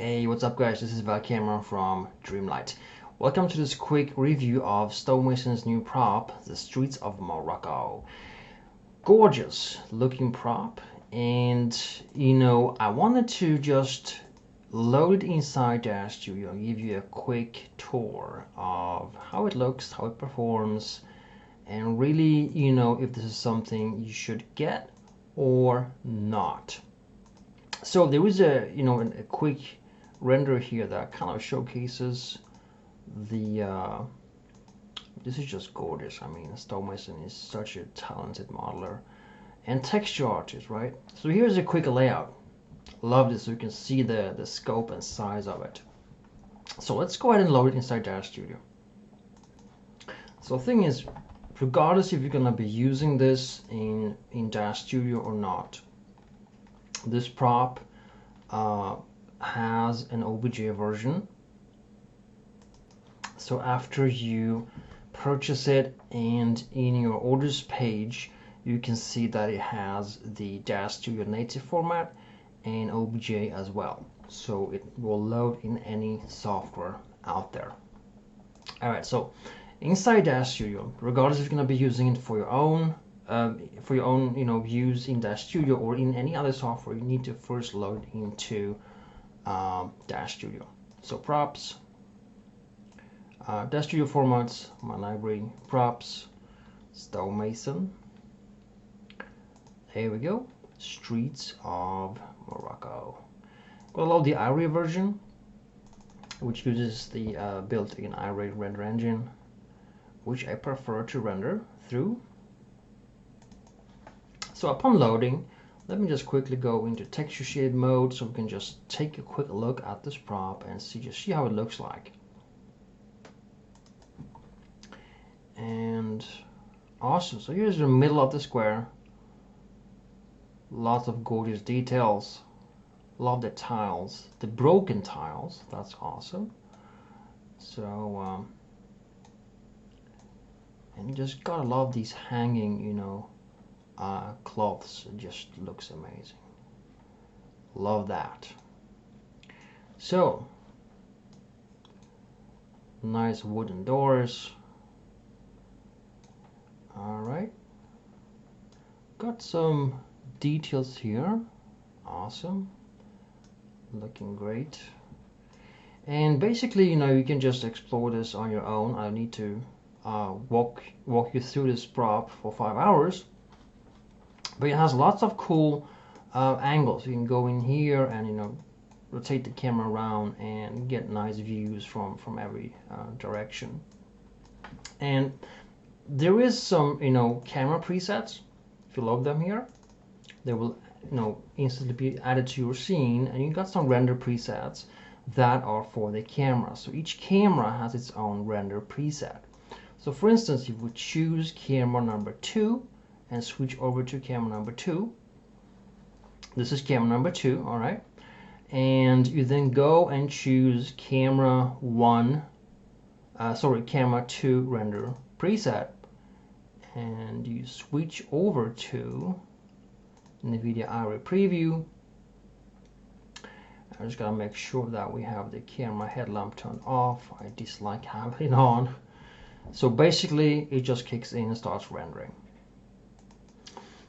Hey, what's up guys, this is Valcamera from Dreamlight. Welcome to this quick review of Stonemason's new prop, the Streets of Morocco. Gorgeous looking prop, and I wanted to just load it inside DAZ Studio and give you a quick tour of how it looks, how it performs, and really, if this is something you should get or not. So there is a quick render here that kind of showcases the this is just gorgeous. I mean, Stonemason is such a talented modeler and texture artist, right? So here's a quick layout. Love this, so you can see the scope and size of it. So let's go ahead and load it inside DAZ Studio. So the thing is, regardless if you're gonna be using this in DAZ Studio or not, this prop has an OBJ version. So after you purchase it and in your orders page, you can see that it has the DAZ Studio native format and OBJ as well. So it will load in any software out there. Alright, so inside DAZ Studio, regardless if you're going to be using it for your own use in DAZ Studio or in any other software, you need to first load into DAZ Studio. So props, DAZ Studio formats, my library, props, Stonemason. There we go. Streets of Morocco. Gonna load the Iray version, which uses the built-in Iray render engine, which I prefer to render through. So upon loading, let me just quickly go into texture shade mode so we can just take a quick look at this prop and see how it looks like. And awesome, so here's the middle of the square. Lots of gorgeous details. Love the tiles, the broken tiles, that's awesome. So and you just gotta love these hanging, cloths. It just looks amazing. Love that. So nice wooden doors. All right, got some details here. Awesome, looking great. And basically, you can just explore this on your own. I need to walk you through this prop for 5 hours. But it has lots of cool angles. You can go in here and rotate the camera around and get nice views from every direction. And there is some camera presets. If you load them here, they will instantly be added to your scene. And you got some render presets that are for the camera. So each camera has its own render preset. So for instance, if we choose camera number 2 and switch over to camera number 2. This is camera number 2, all right? And you then go and choose camera 2 render preset, and you switch over to NVIDIA Iray Preview. I just gotta make sure that we have the camera headlamp turned off. I dislike having it on. So basically, it just kicks in and starts rendering.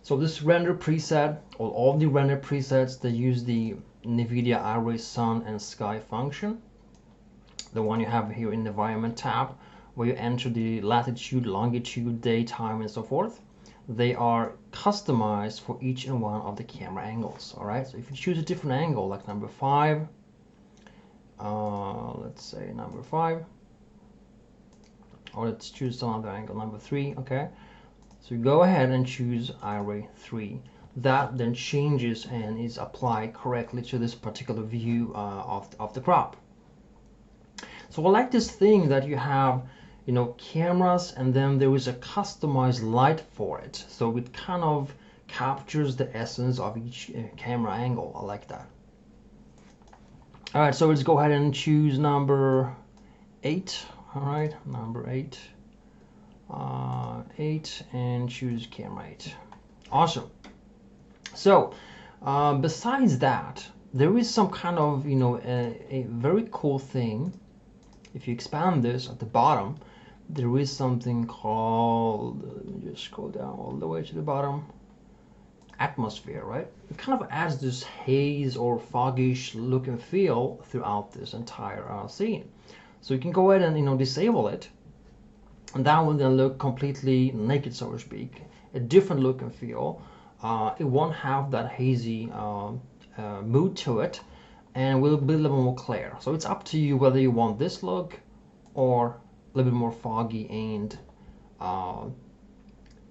So this render preset, or all the render presets, they use the NVIDIA Iray Sun and Sky function. The one you have here in the environment tab, where you enter the latitude, longitude, day, time, and so forth. They are customized for each and one of the camera angles. All right. So if you choose a different angle, like number 5, let's say number 5, or let's choose some other angle, number 3. Okay. So you go ahead and choose Iray 3. That then changes and is applied correctly to this particular view of the crop. So I like this thing that you have, cameras, and then there is a customized light for it. So it kind of captures the essence of each camera angle. I like that. All right, so let's go ahead and choose number 8. All right, number 8. 8 and choose camera 8. Awesome. So besides that, there is some kind of, you know, a very cool thing. If you expand this at the bottom, there is something called, let me just scroll down all the way to the bottom, atmosphere, right? It kind of adds this haze or foggish look and feel throughout this entire scene. So you can go ahead and, you know, disable it, and that will then look completely naked, so to speak, a different look and feel. It won't have that hazy mood to it, and will be a little more clear. So it's up to you whether you want this look or a little bit more foggy and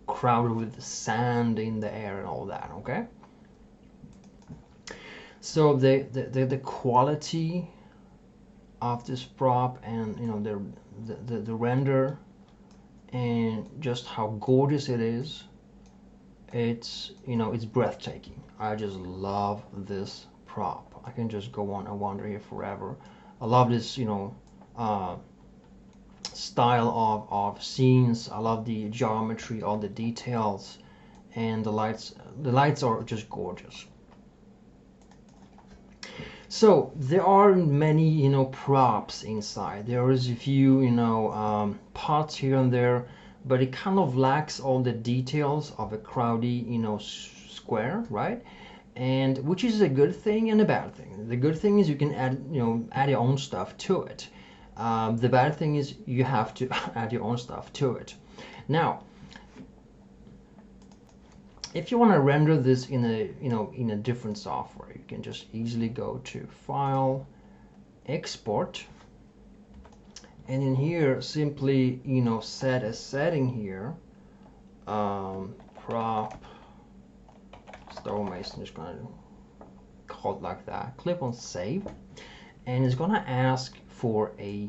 crowded with sand in the air and all that. Okay. So the quality of this prop, and you know, the render, and just how gorgeous it is, it's, you know, it's breathtaking. I just love this prop. I can just go on and wander here forever. I love this, you know, style of scenes. I love the geometry, all the details, and the lights. The lights are just gorgeous. So there are many, you know, props inside. There is a few, you know, pots here and there, but it kind of lacks all the details of a crowdy, you know, square, right? And which is a good thing and a bad thing. The good thing is you can add, you know, add your own stuff to it. The bad thing is you have to add your own stuff to it. Now, if you want to render this in a, you know, in a different software, you can just easily go to File, Export, and in here simply, you know, set a setting here, prop Stonemason, just gonna call it like that. Click on Save, and it's gonna ask for a,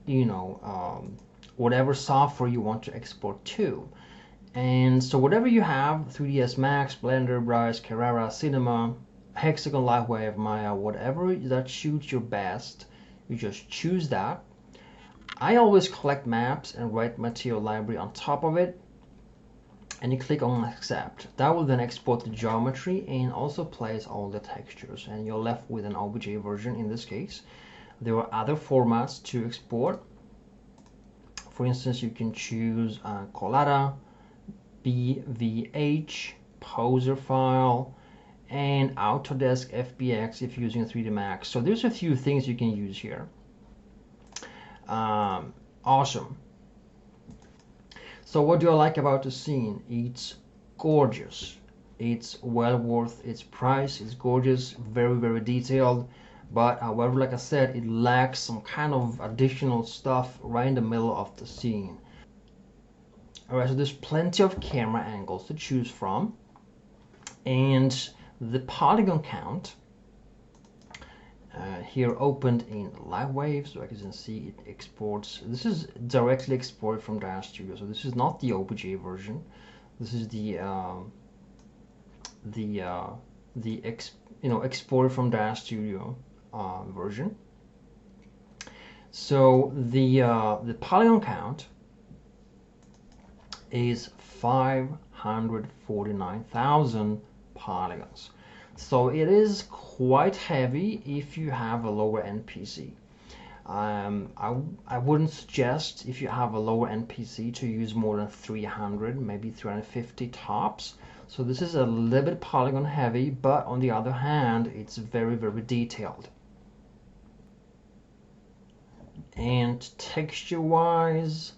you know, whatever software you want to export to. And so whatever you have, 3ds Max, Blender, Bryce, Carrera, Cinema, Hexagon, Lightwave, Maya, whatever that suits your best, you just choose that. I always collect maps and write material library on top of it, and you click on Accept. That will then export the geometry and also place all the textures, and you're left with an OBJ version in this case. There are other formats to export. For instance, you can choose Collada, BVH, Poser file, and Autodesk FBX if you're using 3D Max. So there's a few things you can use here. Awesome. So what do I like about the scene? It's gorgeous. It's well worth its price. It's gorgeous, very, very detailed. But however, like I said, it lacks some kind of additional stuff right in the middle of the scene. Alright, so there's plenty of camera angles to choose from, and the polygon count here opened in Lightwave, so as you can see it exports. This is directly exported from DAZ Studio, so this is not the OBJ version. This is the exported from DAZ Studio version. So the polygon count is 549,000 polygons. So it is quite heavy if you have a lower end PC. I wouldn't suggest, if you have a lower end PC, to use more than 300, maybe 350 tops. So this is a little bit polygon heavy, but on the other hand, it's very, very detailed. And texture wise,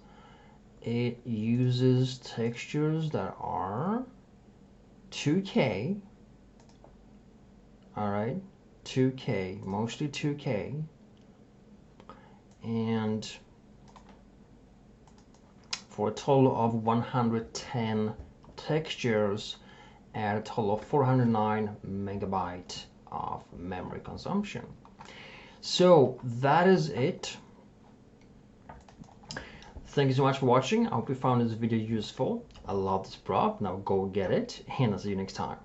it uses textures that are 2K. Alright, 2K, mostly 2K, and for a total of 110 textures at a total of 409 megabyte of memory consumption. So that is it. Thank you so much for watching. I hope you found this video useful. I love this prop. Now go get it, and I'll see you next time.